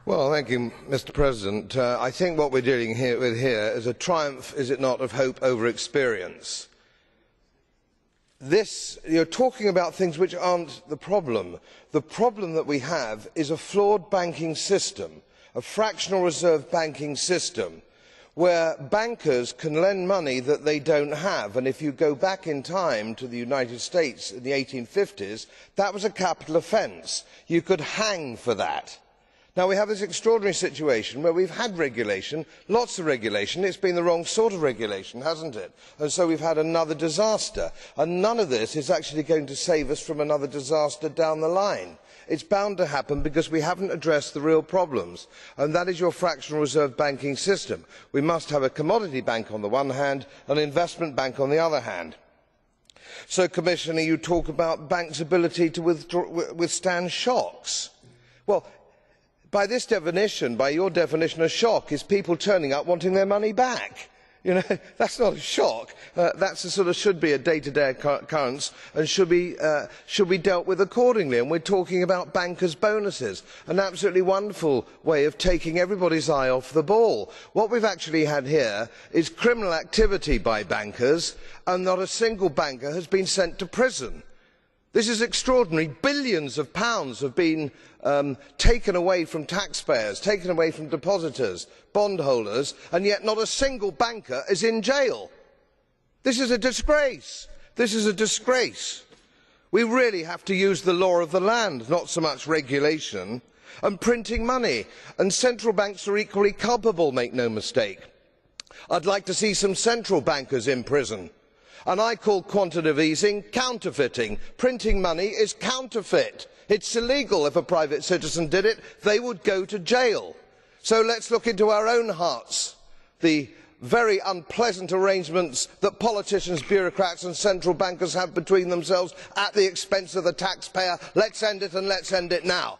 Well, thank you, Mr. President. I think what we're dealing with here is a triumph, is it not, of hope over experience. You're talking about things which aren't the problem. The problem that we have is a flawed banking system, a fractional reserve banking system, where bankers can lend money that they don't have. And if you go back in time to the United States in the 1850s, that was a capital offence. You could hang for that. Now we have this extraordinary situation where we've had regulation, lots of regulation. It's been the wrong sort of regulation, hasn't it? And so we've had another disaster. And none of this is actually going to save us from another disaster down the line. It's bound to happen because we haven't addressed the real problems, and that is your fractional reserve banking system. We must have a commodity bank on the one hand, and an investment bank on the other hand. So, Commissioner, you talk about banks' ability to withstand shocks. Well, by this definition, by your definition, a shock is people turning up wanting their money back. You know, that's not a shock. That's a sort of should be a day-to-day occurrence and should be dealt with accordingly. And we're talking about bankers' bonuses, an absolutely wonderful way of taking everybody's eye off the ball. What we've actually had here is criminal activity by bankers, and not a single banker has been sent to prison. This is extraordinary. Billions of pounds have been taken away from taxpayers, taken away from depositors, bondholders, and yet not a single banker is in jail. This is a disgrace. This is a disgrace. We really have to use the law of the land, not so much regulation, and printing money. And central banks are equally culpable, make no mistake. I'd like to see some central bankers in prison. And I call quantitative easing counterfeiting. Printing money is counterfeit. It's illegal. If a private citizen did it, they would go to jail. So let's look into our own hearts. The very unpleasant arrangements that politicians, bureaucrats and central bankers have between themselves at the expense of the taxpayer. Let's end it, and let's end it now.